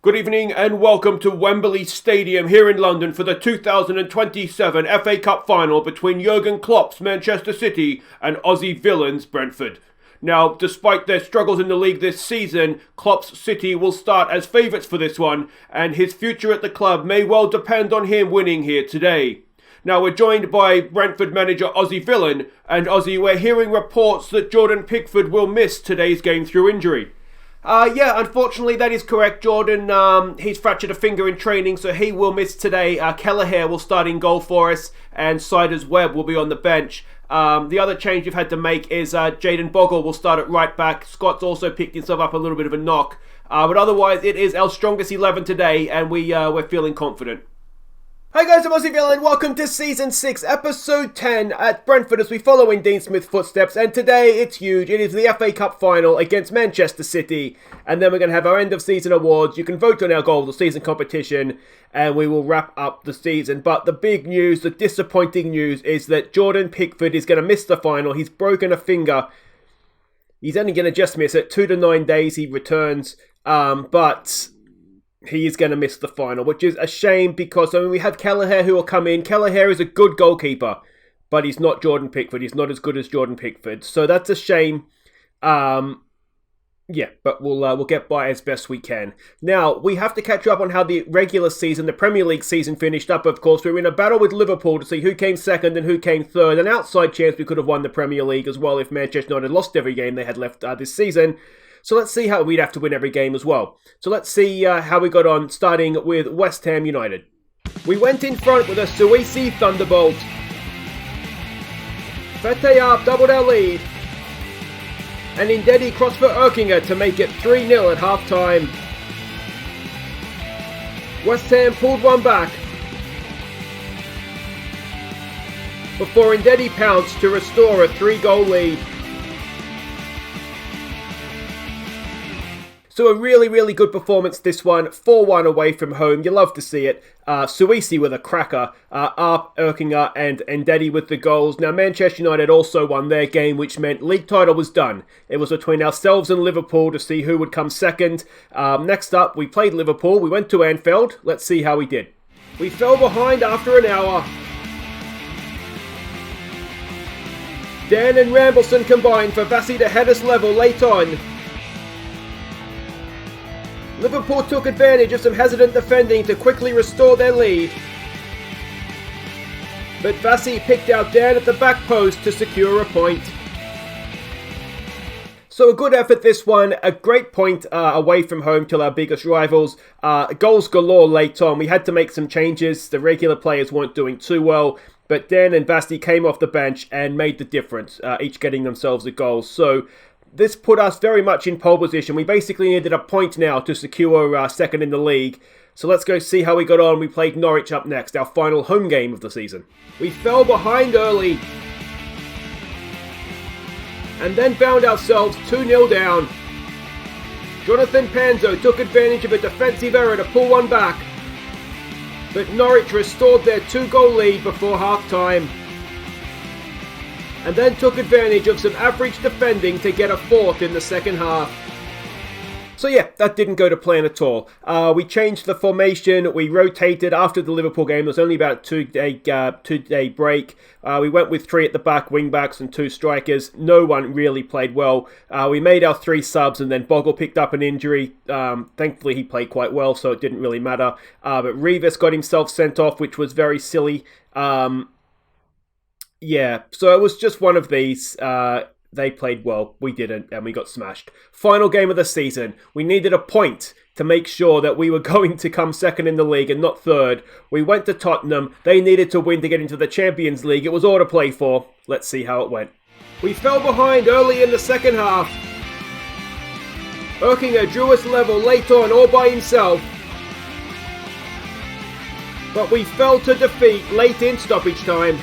Good evening and welcome to Wembley Stadium here in London for the 2027 FA Cup final between Jurgen Klopp's Manchester City and Aussie villains Brentford. Now, despite their struggles in the league this season, Klopp's City will start as favourites for this one, and his future at the club may well depend on him winning here today. Now, we're joined by Brentford manager Aussie Villain, and Aussie, we're hearing reports that Jordan Pickford will miss today's game through injury. Unfortunately that is correct, Jordan. He's fractured a finger in training, so he will miss today. Kelleher will start in goal for us, and Siders Webb will be on the bench. The other change you've had to make is Jayden Bogle will start at right back. Scott's also picked himself up a little bit of a knock. But otherwise, it is our strongest 11 today, and we're feeling confident. Hi guys, I'm Aussie Villain. Welcome to Season 6, Episode 10 at Brentford as we follow in Dean Smith's footsteps. And today, it's huge. It is the FA Cup final against Manchester City. And then we're going to have our end of season awards. You can vote on our goal of the season competition. And we will wrap up the season. But the big news, the disappointing news, is that Jordan Pickford is going to miss the final. He's broken a finger. He's only going to just miss it. 2 to 9 days he returns. But he is going to miss the final, which is a shame because we have Kelleher who will come in. Kelleher is a good goalkeeper, but he's not Jordan Pickford. He's not as good as Jordan Pickford, so that's a shame. But we'll get by as best we can. Now, we have to catch up on how the regular season, the Premier League season finished up, of course. We were in a battle with Liverpool to see who came second and who came third. An outside chance we could have won the Premier League as well if Manchester United lost every game they had left this season. So let's see how we'd have to win every game as well. So let's see how we got on, starting with West Ham United. We went in front with a Suisi thunderbolt. Fetayab doubled our lead. And Ndedi crossed for Erkinger to make it 3-0 at half-time. West Ham pulled one back before Ndedi pounced to restore a 3-goal lead. So a really, really good performance this one. 4-1 away from home. You love to see it. Suisi with a cracker. Arp, Erkinger and Ndedi with the goals. Now Manchester United also won their game, which meant league title was done. It was between ourselves and Liverpool to see who would come second. Next up, we played Liverpool. We went to Anfield. Let's see how we did. We fell behind after an hour. Dan and Rambleson combined for Vassie to head us level late on. Liverpool took advantage of some hesitant defending to quickly restore their lead. But Vassie picked out Dan at the back post to secure a point. So a good effort this one, a great point away from home to our biggest rivals. Goals galore late on. We had to make some changes. The regular players weren't doing too well. But Dan and Vassie came off the bench and made the difference, each getting themselves a goal. So this put us very much in pole position. We basically needed a point now to secure second in the league. So let's go see how we got on. We played Norwich up next, our final home game of the season. We fell behind early and then found ourselves 2-0 down. Jonathan Panzo took advantage of a defensive error to pull one back, but Norwich restored their 2-goal lead before half-time, and then took advantage of some average defending to get a fourth in the second half. So yeah, that didn't go to plan at all. We changed the formation, we rotated after the Liverpool game. There was only about a two-day break. We went with 3 at the back, wing-backs and 2 strikers. No one really played well. We made our 3 subs and then Bogle picked up an injury. Thankfully he played quite well, so it didn't really matter. But Rivas got himself sent off, which was very silly. Yeah, so it was just one of these. They played well, we didn't, and we got smashed. Final game of the season. We needed a point to make sure that we were going to come second in the league and not third. We went to Tottenham. They needed to win to get into the Champions League. It was all to play for. Let's see how it went. We fell behind early in the second half. Erkinger drew us level late on all by himself. But we fell to defeat late in stoppage time.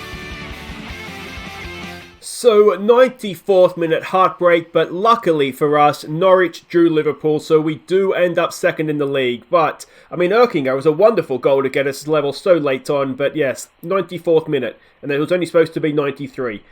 So 94th minute heartbreak, but luckily for us, Norwich drew Liverpool, so we do end up second in the league. But, Erkinger was a wonderful goal to get us level so late on, but yes, 94th minute, and it was only supposed to be 93.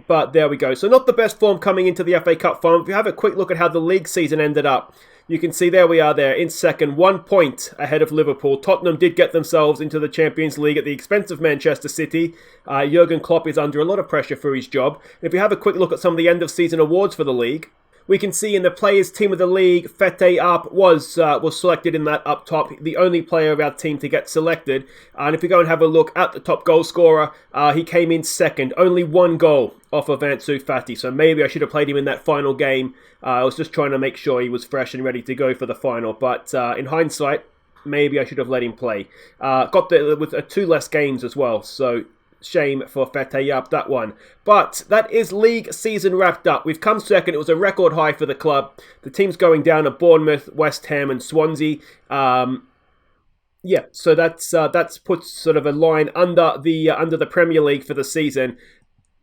But there we go. So not the best form coming into the FA Cup final. If you have a quick look at how the league season ended up, you can see there we are there in second, 1 point ahead of Liverpool. Tottenham did get themselves into the Champions League at the expense of Manchester City. Jurgen Klopp is under a lot of pressure for his job. And if you have a quick look at some of the end of season awards for the league, we can see in the Players' Team of the League, Fete Up was selected in that up top, the only player of our team to get selected. And if we go and have a look at the top goal scorer, he came in second, only 1 goal off of Ansu Fati. So maybe I should have played him in that final game. I was just trying to make sure he was fresh and ready to go for the final. But in hindsight, maybe I should have let him play. Got there with 2 less games as well, so shame for Fete Up, that one. But that is league season wrapped up. We've come second. It was a record high for the club. The team's going down at Bournemouth, West Ham and Swansea. Yeah, so that's put sort of a line under the Premier League for the season.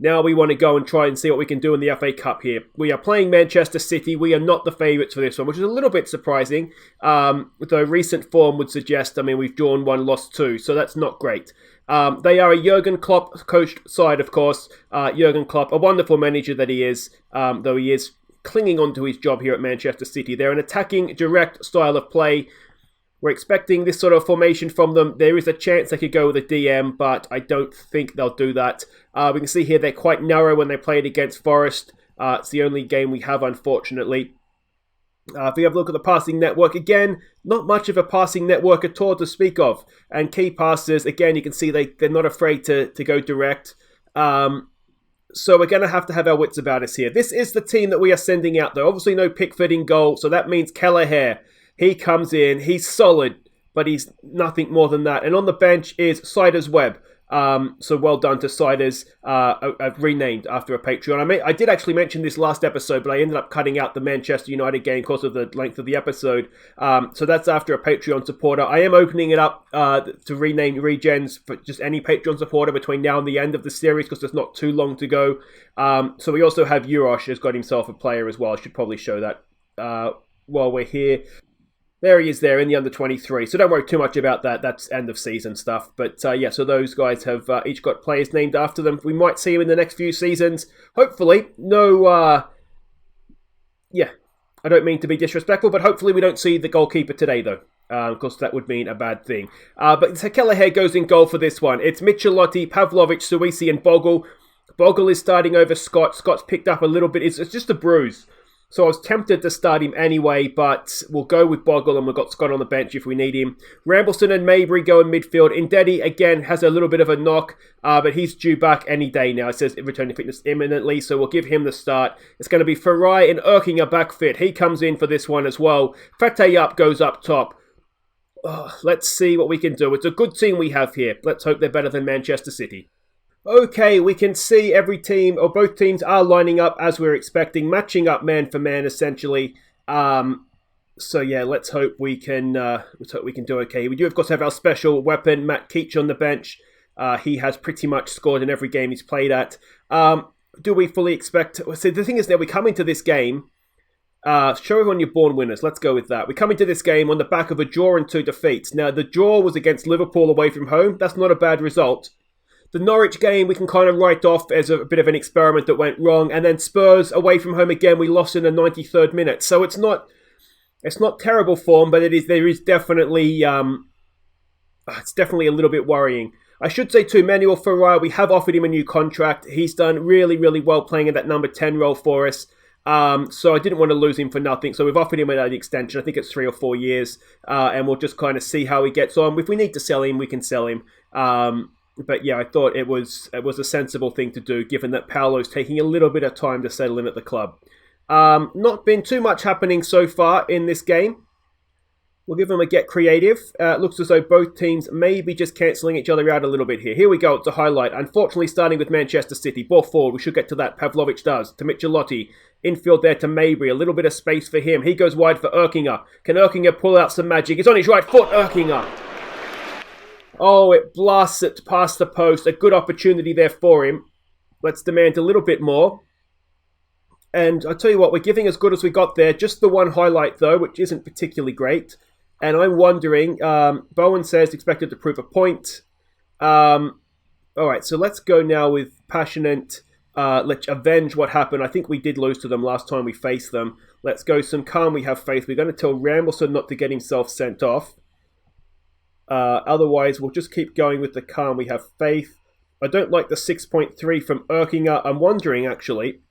Now we want to go and try and see what we can do in the FA Cup here. We are playing Manchester City. We are not the favourites for this one, which is a little bit surprising. Though recent form would suggest, we've drawn 1, lost 2, so that's not great. They are a Jurgen Klopp coached side, of course. Jurgen Klopp, a wonderful manager that he is, though he is clinging on to his job here at Manchester City. They're an attacking, direct style of play. We're expecting this sort of formation from them. There is a chance they could go with a DM, but I don't think they'll do that. We can see here they're quite narrow when they played against Forest. It's the only game we have, unfortunately. If we have a look at the passing network, again, not much of a passing network at all to speak of. And key passes, again, you can see they're not afraid to go direct. So we're going to have our wits about us here. This is the team that we are sending out, though. Obviously no Pickford in goal, so that means Kelleher. He comes in, he's solid, but he's nothing more than that. And on the bench is Siders Webb. So well done to Siders. I've renamed after a Patreon. I did actually mention this last episode, but I ended up cutting out the Manchester United game because of the length of the episode. So that's after a Patreon supporter. I am opening it up to rename regens for just any Patreon supporter between now and the end of the series because there's not too long to go. So we also have Urosh has got himself a player as well. I should probably show that while we're here. There he is there in the under-23. So don't worry too much about that. That's end of season stuff. But yeah, so those guys have each got players named after them. We might see them in the next few seasons. Hopefully, no... yeah, I don't mean to be disrespectful, but hopefully we don't see the goalkeeper today, though. Of course, that would mean a bad thing. But Kelleher goes in goal for this one. It's Michelotti, Pavlovic, Suisi and Bogle. Bogle is starting over Scott. Scott's picked up a little bit. It's just a bruise. So I was tempted to start him anyway, but we'll go with Bogle and we've got Scott on the bench if we need him. Rambleson and Mabry go in midfield. Indedi, again, has a little bit of a knock, but he's due back any day now. It says returning fitness imminently, so we'll give him the start. It's going to be Farai and Erking back fit. He comes in for this one as well. Fete Up goes up top. Oh, let's see what we can do. It's a good team we have here. Let's hope they're better than Manchester City. Okay, we can see every team, or both teams are lining up as we're expecting, matching up man for man, essentially. So yeah, let's hope we can do okay. We do, of course, have our special weapon, Matt Keach, on the bench. He has pretty much scored in every game he's played at. Do we fully expect... So the thing is that we come into this game... show everyone your born winners. Let's go with that. We come into this game on the back of a draw and 2 defeats. Now, the draw was against Liverpool away from home. That's not a bad result. The Norwich game we can kind of write off as a bit of an experiment that went wrong. And then Spurs away from home again, we lost in the 93rd minute. So it's not terrible form, but there is definitely it's definitely a little bit worrying. I should say too, Manuel Ferrari, we have offered him a new contract. He's done really, really well playing in that number 10 role for us. So I didn't want to lose him for nothing. So we've offered him an extension. I think it's 3 or 4 years. And we'll just kind of see how he gets on. If we need to sell him, we can sell him. But yeah, I thought it was a sensible thing to do, given that Paolo's taking a little bit of time to settle in at the club. Not been too much happening so far in this game. We'll give them a get creative. Looks as though both teams may be just cancelling each other out a little bit here. Here we go, it's a highlight. Unfortunately, starting with Manchester City. Ball forward, we should get to that. Pavlovic does. To Michelotti. Infield there to Mabry. A little bit of space for him. He goes wide for Erkinger. Can Erkinger pull out some magic? It's on his right foot, Erkinger. Oh, it blasts it past the post. A good opportunity there for him. Let's demand a little bit more. And I'll tell you what, we're giving as good as we got there. Just the one highlight, though, which isn't particularly great. And I'm wondering, Bowen says expected to prove a point. All right, so let's go now with Passionate. Let's avenge what happened. I think we did lose to them last time we faced them. Let's go some calm, we have faith. We're going to tell Rambleson not to get himself sent off. Otherwise, we'll just keep going with the calm, we have faith. I don't like the 6.3 from Erkinger. I'm wondering, actually,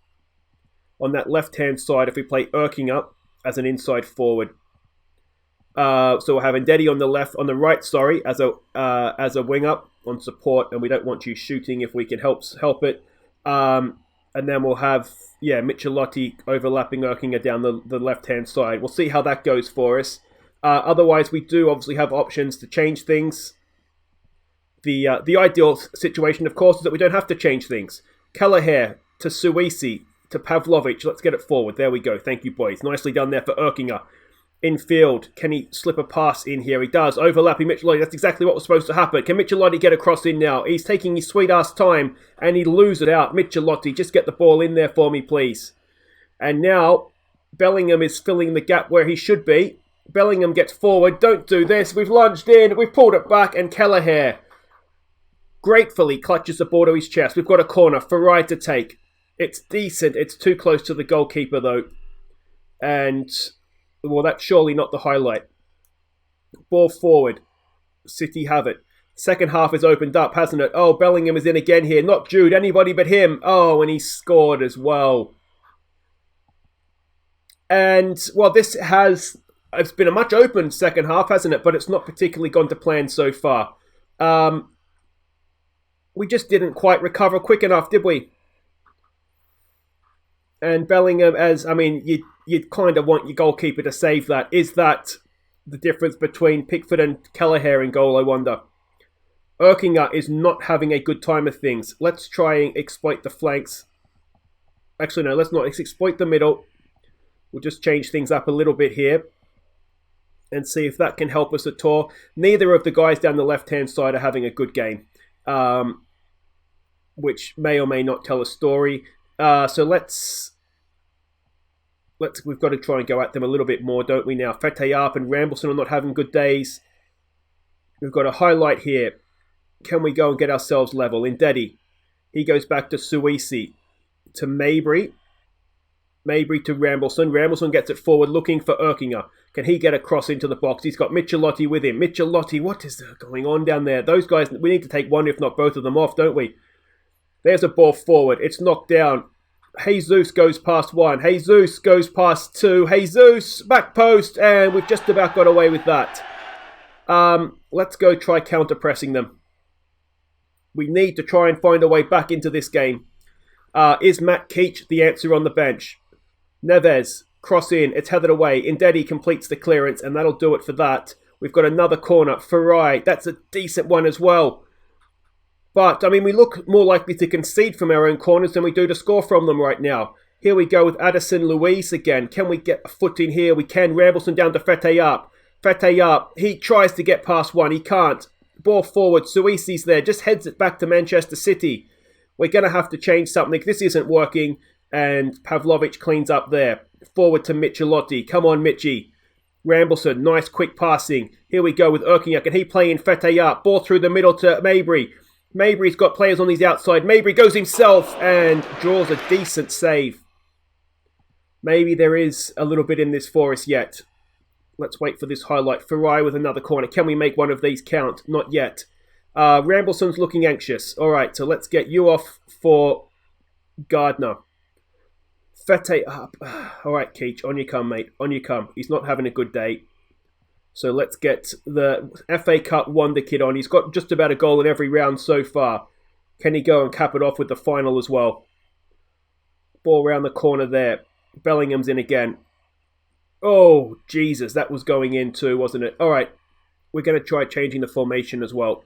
on that left-hand side, if we play Erkinger as an inside forward. So we'll have Ndedi on the right, as a wing up on support, and we don't want you shooting if we can help it. And then we'll have, Michelotti overlapping Erkinger down the left-hand side. We'll see how that goes for us. Otherwise, we do obviously have options to change things. The ideal situation, of course, is that we don't have to change things. Kelleher to Suisi to Pavlovic. Let's get it forward. There we go. Thank you, boys. Nicely done there for Erkinger. Infield. Can he slip a pass in here? He does. Overlapping Michelotti. That's exactly what was supposed to happen. Can Michelotti get a cross in now? He's taking his sweet-ass time, and he loses it out. Michelotti, just get the ball in there for me, please. And now, Bellingham is filling the gap where he should be. Bellingham gets forward. Don't do this. We've lunged in. We've pulled it back, and Kelleher gratefully clutches the ball to his chest. We've got a corner. Farai to take. It's decent. It's too close to the goalkeeper, though. And, well, that's surely not the highlight. Ball forward. City have it. Second half is opened up, hasn't it? Oh, Bellingham is in again here. Not Jude, anybody but him. Oh, and he scored as well. And, well, it's been a much open second half, hasn't it? But it's not particularly gone to plan so far. We just didn't quite recover quick enough, did we? And Bellingham, you'd kind of want your goalkeeper to save that. Is that the difference between Pickford and Kelleher in goal, I wonder? Erkinger is not having a good time of things. Let's try and exploit the flanks. Actually, no, let's not. Let's exploit the middle. We'll just change things up a little bit here and see if that can help us at all. Neither of the guys down the left-hand side are having a good game, which may or may not tell a story. So we've got to try and go at them a little bit more, don't we now? Fetayap and Rambleson are not having good days. We've got a highlight here. Can we go and get ourselves level? Ndedi. He goes back to Suisi. To Mabry. Mabry to Rambleson. Rambleson gets it forward looking for Erkinger. Can he get across into the box? He's got Michelotti with him. Michelotti, what is going on down there? Those guys, we need to take one, if not both of them off, don't we? There's a ball forward. It's knocked down. Jesus goes past one. Jesus goes past two. Jesus, back post. And we've just about got away with that. Let's go try counter-pressing them. We need to try and find a way back into this game. Is Matt Keach the answer on the bench? Neves, cross in. It's headed away. Ndedi completes the clearance, and that'll do it for that. We've got another corner. Farai, that's a decent one as well. But, we look more likely to concede from our own corners than we do to score from them right now. Here we go with Addison Luiz again. Can we get a foot in here? We can. Rambleson down to Fetayap. Fetayap, he tries to get past one. He can't. Ball forward. Suisi's there. Just heads it back to Manchester City. We're going to have to change something. This isn't working. And Pavlovic cleans up there. Forward to Michelotti. Come on, Mitchie. Rambleson, nice quick passing. Here we go with Erkinger. Can he play in Fetayap? Ball through the middle to Mabry. Mabry's got players on his outside. Mabry goes himself and draws a decent save. Maybe there is a little bit in this for us yet. Let's wait for this highlight. Farai with another corner. Can we make one of these count? Not yet. Rambleson's looking anxious. All right, so let's get you off for Gardner. Fete up. All right, Keach, on you come, mate. On you come. He's not having a good day. So let's get the FA Cup wonder kid on. He's got just about a goal in every round so far. Can he go and cap it off with the final as well? Ball around the corner there. Bellingham's in again. Oh, Jesus, that was going in too, wasn't it? All right, we're going to try changing the formation as well.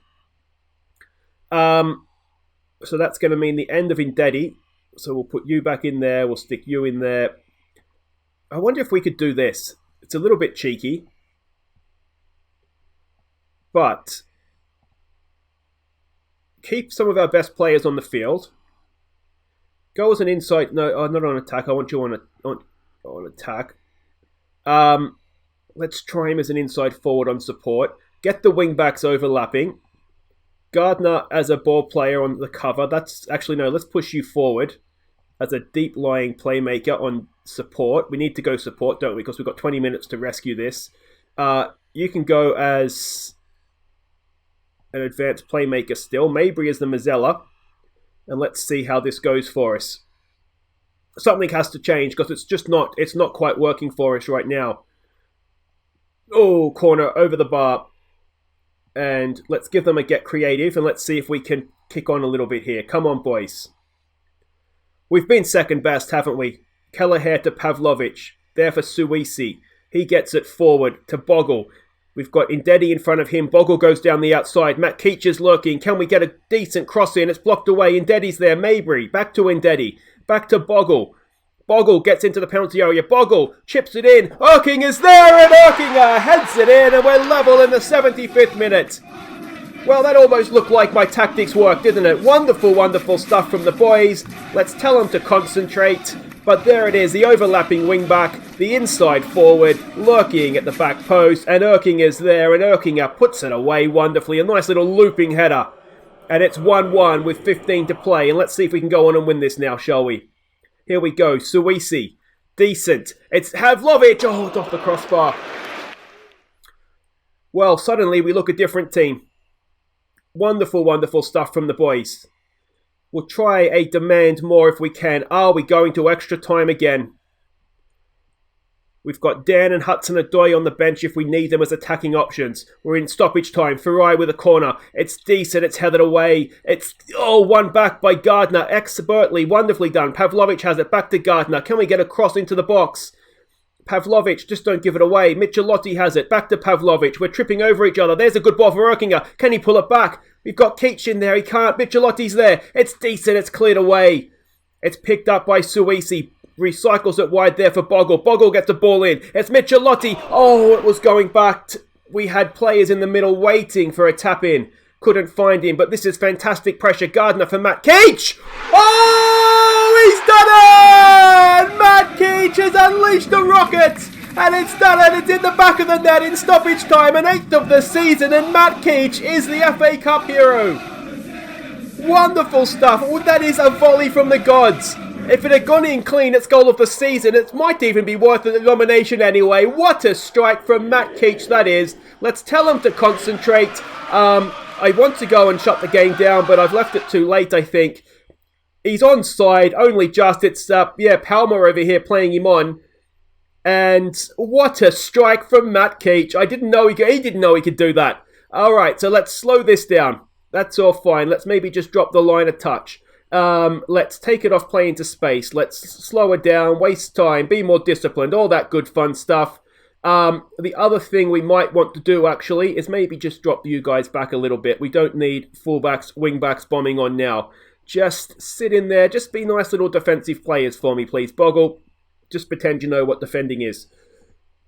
So that's going to mean the end of Ndedi. So we'll put you back in there. We'll stick you in there. I wonder if we could do this. It's a little bit cheeky. But keep some of our best players on the field. Go as an inside. No, not on attack. I want you on attack. Let's try him as an inside forward on support. Get the wing backs overlapping. Gardner as a ball player on the cover. Let's push you forward. as a deep-lying playmaker on support. We need to go support, don't we? Because we've got 20 minutes to rescue this. You can go as an advanced playmaker still. Mabry is the Mazzella. And let's see how this goes for us. Something has to change because it's not quite working for us right now. Oh, corner over the bar. And let's give them a get creative and let's see if we can kick on a little bit here. Come on, boys. We've been second best, haven't we? Kelleher to Pavlovic. There for Suisi. He gets it forward to Bogle. We've got Ndedi in front of him. Bogle goes down the outside. Matt Keach is lurking. Can we get a decent cross in? It's blocked away. Ndedi's there. Mabry. Back to Ndedi. Back to Bogle. Bogle gets into the penalty area. Bogle chips it in. Erking is there and Erking heads it in and we're level in the 75th minute. Well, that almost looked like my tactics worked, didn't it? Wonderful, wonderful stuff from the boys. Let's tell them to concentrate. But there it is, the overlapping wing-back, the inside forward, lurking at the back post, and Erking is there, and Erking puts it away wonderfully. A nice little looping header. And it's 1-1 with 15 to play. And let's see if we can go on and win this now, shall we? Here we go, Suisi. Decent. It's Havlovic. Oh, it's off the crossbar. Well, suddenly we look a different team. Wonderful, wonderful stuff from the boys. We'll try a demand more if we can. Are we going to extra time again? We've got Dan and Hudson-Odoi on the bench if we need them as attacking options. We're in stoppage time. Farai with a corner. It's decent. It's headed away. It's, one back by Gardner. Expertly, wonderfully done. Pavlovic has it back to Gardner. Can we get a cross into the box? Pavlovic, just don't give it away. Michelotti has it. Back to Pavlovic. We're tripping over each other. There's a good ball for Erkinger. Can he pull it back? We've got Keach in there. He can't. Michelotti's there. It's decent. It's cleared away. It's picked up by Suisi. Recycles it wide there for Bogle. Bogle gets the ball in. It's Michelotti. Oh, it was going back. We had players in the middle waiting for a tap in. Couldn't find him, but this is fantastic pressure. Gardner for Matt Keach. Oh, he's done it! Matt Keach has unleashed the rocket. And it's done, and it's in the back of the net in stoppage time. An 8th of the season, and Matt Keach is the FA Cup hero. Wonderful stuff. Oh, that is a volley from the gods. If it had gone in clean, it's goal of the season. It might even be worth the nomination anyway. What a strike from Matt Keach that is. Let's tell him to concentrate. I want to go and shut the game down, but I've left it too late, I think. He's onside, only just. It's, Palmer over here playing him on. And what a strike from Matt Keach. He didn't know he could do that. All right, so let's slow this down. That's all fine. Let's maybe just drop the line a touch. Let's take it off play into space. Let's slow it down, waste time, be more disciplined, all that good fun stuff. The other thing we might want to do actually is maybe just drop you guys back a little bit. We don't need fullbacks, wingbacks bombing on now. Just sit in there. Just be nice little defensive players for me, please. Bogle, just pretend you know what defending is.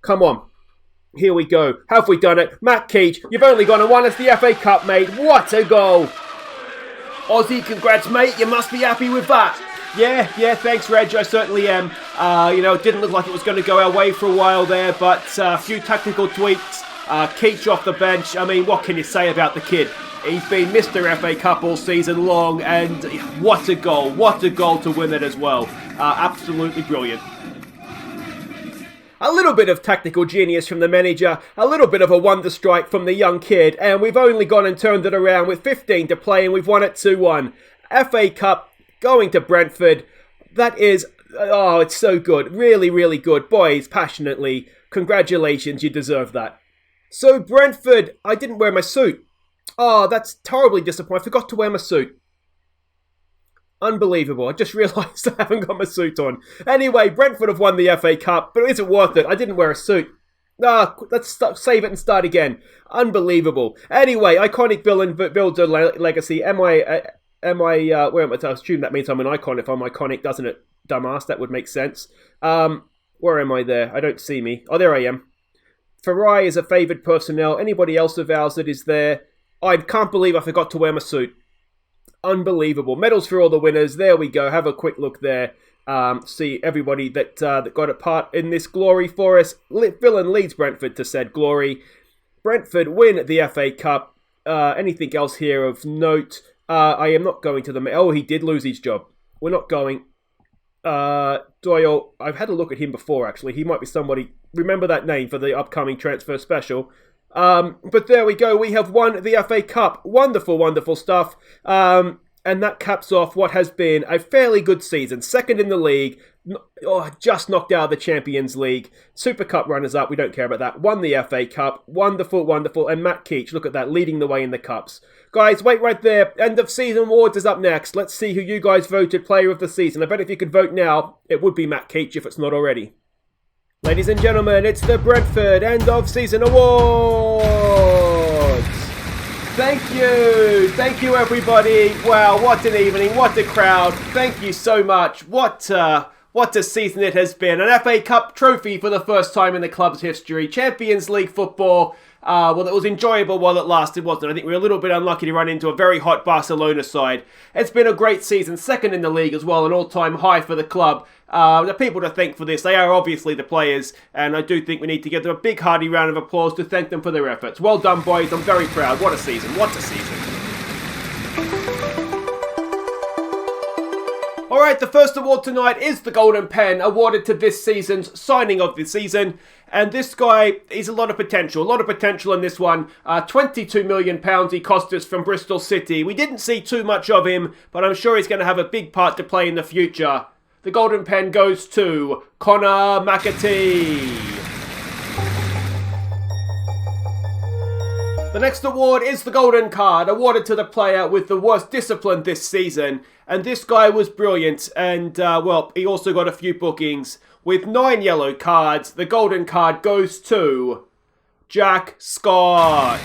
Come on. Here we go. Have we done it? Matt Keach, you've only gone and won us the FA Cup, mate. What a goal. Aussie, congrats, mate. You must be happy with that. Yeah, thanks, Reg. I certainly am. It didn't look like it was going to go our way for a while there, but a few tactical tweaks. Keach off the bench. I mean, what can you say about the kid? He's been Mr. FA Cup all season long, and what a goal. What a goal to win it as well. Absolutely brilliant. A little bit of tactical genius from the manager, a little bit of a wonder strike from the young kid, and we've only gone and turned it around with 15 to play, and we've won it 2-1. FA Cup going to Brentford. That is, it's so good. Really, really good. Boys, passionately, congratulations, you deserve that. So Brentford, I didn't wear my suit. Oh, that's terribly disappointing. I forgot to wear my suit. Unbelievable. I just realised I haven't got my suit on. Anyway, Brentford have won the FA Cup, but is it worth it? I didn't wear a suit. Let's save it and start again. Unbelievable. Anyway, iconic builds a legacy. Where am I? I assume that means I'm an icon. If I'm iconic, doesn't it, dumbass? That would make sense. Where am I there? I don't see me. Oh, there I am. Farai is a favoured personnel. Anybody else of ours that is there? I can't believe I forgot to wear my suit. Unbelievable. Medals for all the winners. There we go. Have a quick look there. See everybody that got a part in this glory for us. Villain leads Brentford to said glory. Brentford win the FA Cup. Anything else here of note? I am not going to the... Oh, he did lose his job. We're not going... Doyle, I've had a look at him before, actually. He might be somebody. Remember that name for the upcoming transfer special. But there we go. We have won the FA Cup. Wonderful, wonderful stuff. And that caps off what has been a fairly good season. Second in the league. Just knocked out of the Champions League. Super Cup runners-up. We don't care about that. Won the FA Cup. Wonderful, wonderful. And Matt Keach, look at that, leading the way in the Cups. Guys, wait right there. End of season awards is up next. Let's see who you guys voted player of the season. I bet if you could vote now, it would be Matt Keach if it's not already. Ladies and gentlemen, it's the Brentford End of Season Awards! Thank you everybody. Wow, what an evening, what a crowd. Thank you so much. What a season it has been. An FA Cup trophy for the first time in the club's history. Champions League football. Well, it was enjoyable while it lasted, wasn't it? I think we were a little bit unlucky to run into a very hot Barcelona side. It's been a great season, second in the league as well, an all-time high for the club. The people to thank for this, they are obviously the players, and I do think we need to give them a big hearty round of applause to thank them for their efforts. Well done, boys. I'm very proud. What a season. What a season. Alright, the first award tonight is the Golden Pen, awarded to this season's signing of the season. And this guy is a lot of potential in this one. £22 million he cost us from Bristol City. We didn't see too much of him, but I'm sure he's going to have a big part to play in the future. The Golden Pen goes to Connor McAtee. The next award is the Golden Card, awarded to the player with the worst discipline this season. And this guy was brilliant, and, well, he also got a few bookings. With 9 yellow cards, the Golden Card goes to Jack Scott.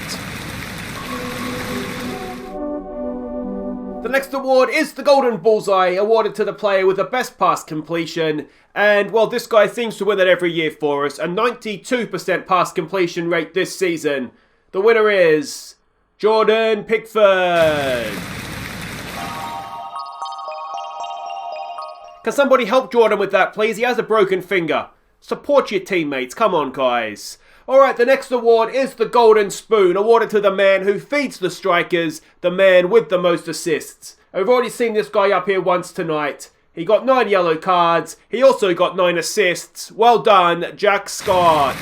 The next award is the Golden Bullseye, awarded to the player with the best pass completion. And, well, this guy seems to win it every year for us. A 92% pass completion rate this season. The winner is Jordan Pickford. Can somebody help Jordan with that, please? He has a broken finger. Support your teammates. Come on, guys. Alright, the next award is the Golden Spoon, awarded to the man who feeds the strikers, the man with the most assists. I've already seen this guy up here once tonight. He got 9 yellow cards. He also got 9 assists. Well done, Jack Scott.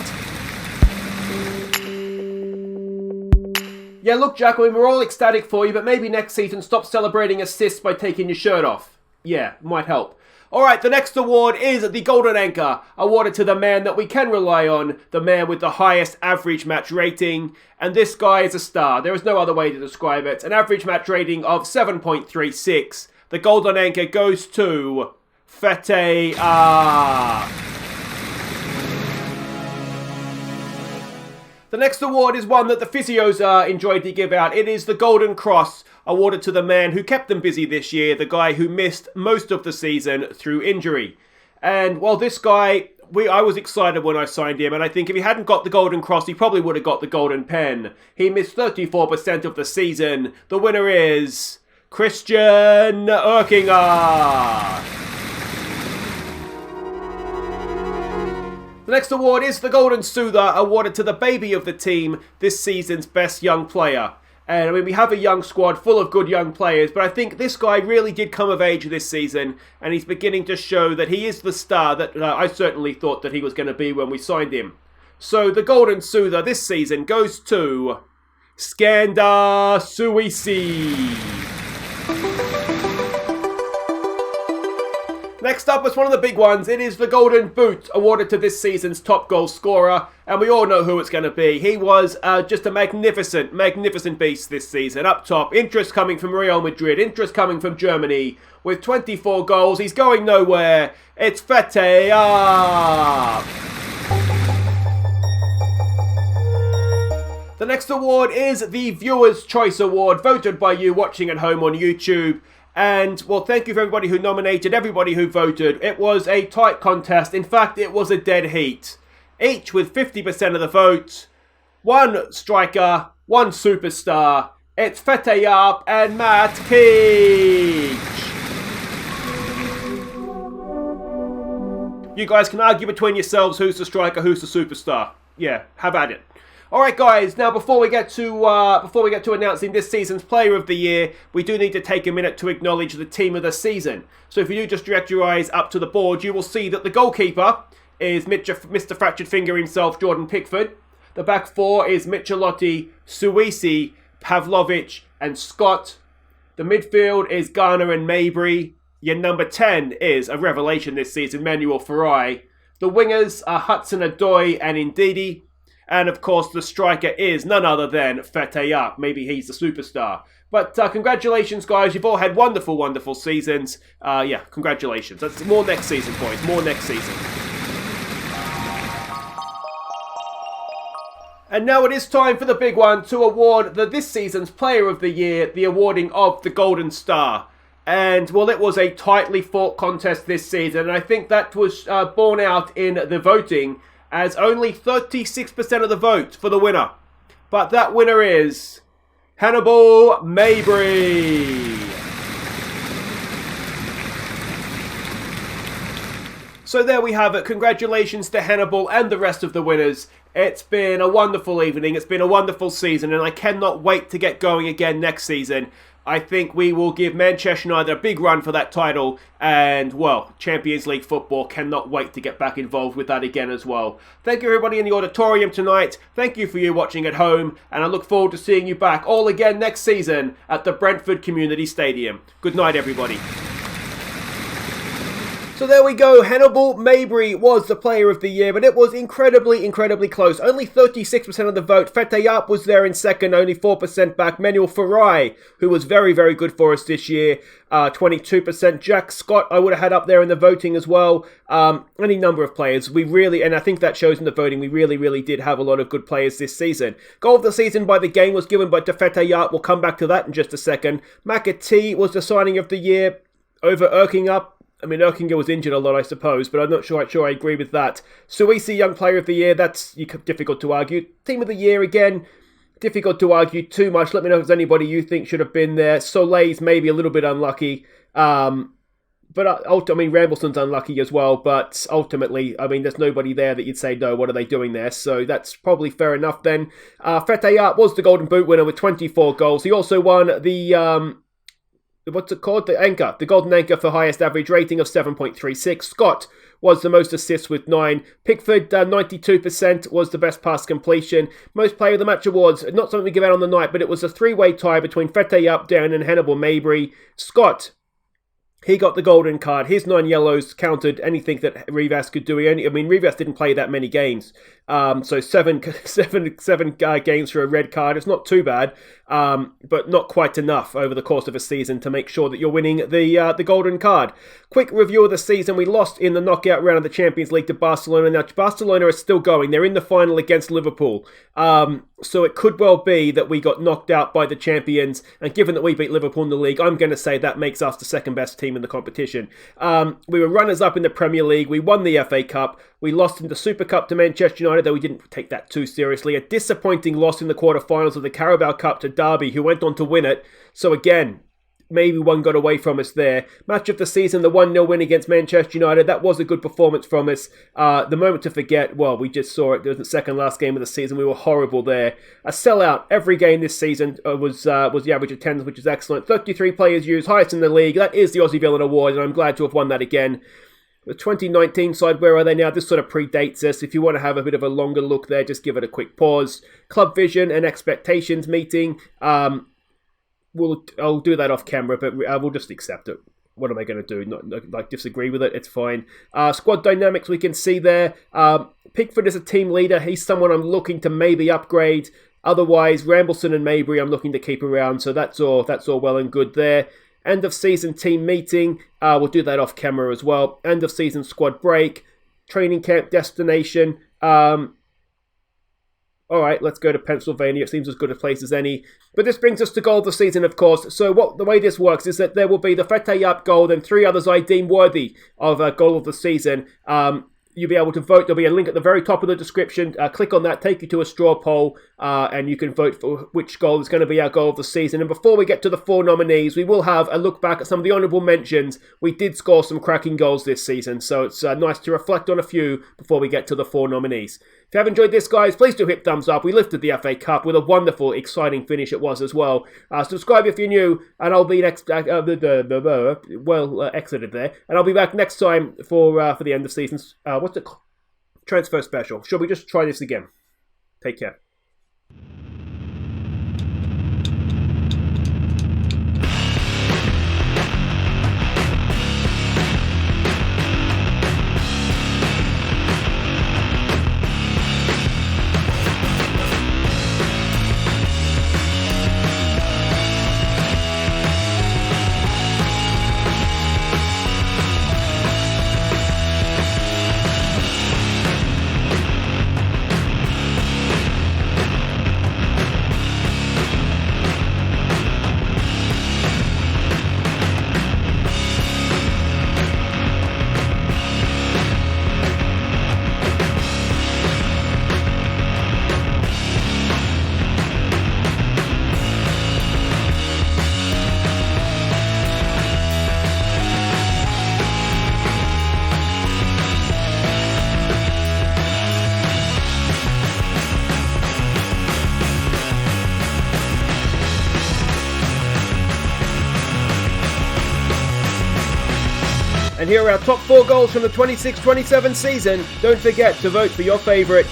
Yeah, look, Jack, I mean, we're all ecstatic for you, but maybe next season stop celebrating assists by taking your shirt off. Yeah, might help. Alright, the next award is the Golden Anchor, awarded to the man that we can rely on, the man with the highest average match rating, and this guy is a star. There is no other way to describe it. An average match rating of 7.36. The Golden Anchor goes to Fete The next award is one that the physios enjoyed to give out. It is the Golden Cross, awarded to the man who kept them busy this year, the guy who missed most of the season through injury. And, well, this guy, I was excited when I signed him, and I think if he hadn't got the Golden Cross, he probably would have got the Golden Pen. He missed 34% of the season. The winner is Christian Erkinger. The next award is the Golden Soother, awarded to the baby of the team, this season's best young player. And I mean, we have a young squad full of good young players, but I think this guy really did come of age this season, and he's beginning to show that he is the star that I certainly thought that he was going to be when we signed him. So the Golden Soother this season goes to Skanda Suisi. Next up is one of the big ones. It is the Golden Boot, awarded to this season's top goal scorer. And we all know who it's going to be. He was just a magnificent beast this season. Up top, interest coming from Real Madrid, interest coming from Germany. With 24 goals, he's going nowhere. It's Fete up. The next award is the Viewer's Choice Award, voted by you watching at home on YouTube. And, well, thank you for everybody who nominated, everybody who voted. It was a tight contest. In fact, it was a dead heat. Each with 50% of the vote. One striker, one superstar. It's Fete Up and Matt Keach. You guys can argue between yourselves who's the striker, who's the superstar. Yeah, have at it. All right, guys. Now, before we get to announcing this season's Player of the Year, we do need to take a minute to acknowledge the Team of the Season. So, if you do just direct your eyes up to the board, you will see that the goalkeeper is Mr. Fractured Finger himself, Jordan Pickford. The back four is Michelotti, Suisi, Pavlovic, and Scott. The midfield is Garner and Mabry. Your number 10 is a revelation this season, Manuel Farai. The wingers are Hudson-Odoi and Ndidi. And of course, the striker is none other than Fetayap. Maybe he's the superstar. But congratulations, guys. You've all had wonderful, wonderful seasons. Yeah, congratulations. That's more next season, boys. More next season. And now it is time for the big one to award this season's Player of the Year, the awarding of the Golden Star. And, well, it was a tightly fought contest this season, and I think that was borne out in the voting, as only 36% of the vote for the winner. But that winner is Hannibal Mabry. So there we have it. Congratulations to Hannibal and the rest of the winners. It's been a wonderful evening. It's been a wonderful season, and I cannot wait to get going again next season. I think we will give Manchester United a big run for that title, and, well, Champions League football, cannot wait to get back involved with that again as well. Thank you everybody in the auditorium tonight. Thank you for you watching at home, and I look forward to seeing you back all again next season at the Brentford Community Stadium. Good night, everybody. So there we go, Hannibal Mabry was the Player of the Year, but it was incredibly, incredibly close. Only 36% of the vote. Fetayap was there in second, only 4% back. Manuel Farai, who was very, very good for us this year, 22%. Jack Scott, I would have had up there in the voting as well. Any number of players. We really, and I think that shows in the voting, we really, really did have a lot of good players this season. Goal of the season by the game was given by Fetayap. We'll come back to that in just a second. McAtee was the signing of the year over Erkingup. I mean, Erkinger was injured a lot, I suppose, but I'm not sure I agree with that. Suisi, Young Player of the Year, that's difficult to argue. Team of the Year, again, difficult to argue too much. Let me know if there's anybody you think should have been there. Soleil's maybe a little bit unlucky. But, I mean, Rambleton's unlucky as well, but ultimately, I mean, there's nobody there that you'd say, no, what are they doing there? So that's probably fair enough then. Fetayap was the Golden Boot winner with 24 goals. He also won the... what's it called? The Anchor. The Golden Anchor for highest average rating of 7.36. Scott was the most assists with 9. Pickford, 92% was the best pass completion. Most Player of the Match awards, not something we give out on the night, but it was a three-way tie between Fetayap, Darren and Hannibal Mabry. Scott, he got the golden card. His 9 yellows counted anything that Rivas could do. Rivas didn't play that many games. So seven games for a red card. It's not too bad, but not quite enough over the course of a season to make sure that you're winning the golden card. Quick review of the season. We lost in the knockout round of the Champions League to Barcelona. Now, Barcelona are still going. They're in the final against Liverpool. So it could well be that we got knocked out by the champions. And given that we beat Liverpool in the league, I'm going to say that makes us the second best team in the competition. We were runners-up in the Premier League. We won the FA Cup. We lost in the Super Cup to Manchester United, though we didn't take that too seriously. A disappointing loss in the quarterfinals of the Carabao Cup to Derby, who went on to win it. So again, maybe one got away from us there. Match of the season, the 1-0 win against Manchester United. That was a good performance from us. The moment to forget, well, we just saw it. It was the second last game of the season. We were horrible there. A sellout every game this season was the average attendance, which is excellent. 33 players used, highest in the league. That is the Aussie Villain Award, and I'm glad to have won that again. The 2019 side, where are they now? This sort of predates us. If you want to have a bit of a longer look there, just give it a quick pause. Club Vision and Expectations meeting. I'll do that off camera, but we'll just accept it. What am I going to do? Not disagree with it. It's fine. Squad dynamics we can see there. Pickford is a team leader. He's someone I'm looking to maybe upgrade. Otherwise, Rambleton and Mabry I'm looking to keep around. So that's all well and good there. End of season team meeting. We'll do that off camera as well. End of season squad break. Training camp destination. All right, let's go to Pennsylvania. It seems as good a place as any. But this brings us to goal of the season, of course. So the way this works is that there will be the Fetayap goal and 3 others I deem worthy of a goal of the season. You'll be able to vote. There'll be a link at the very top of the description. Click on that, take you to a straw poll. and you can vote for which goal is going to be our goal of the season. And before we get to the 4 nominees, we will have a look back at some of the honourable mentions. We did score some cracking goals this season, so it's nice to reflect on a few before we get to the 4 nominees. If you have enjoyed this, guys, please do hit thumbs up. We lifted the FA Cup with a wonderful, exciting finish it was as well. Subscribe if you're new, and I'll be exited there, and I'll be back next time for the end of season. What's it called? Transfer special. Shall we just try this again? Take care. And here are our top 4 goals from the 26-27 season. Don't forget to vote for your favourite.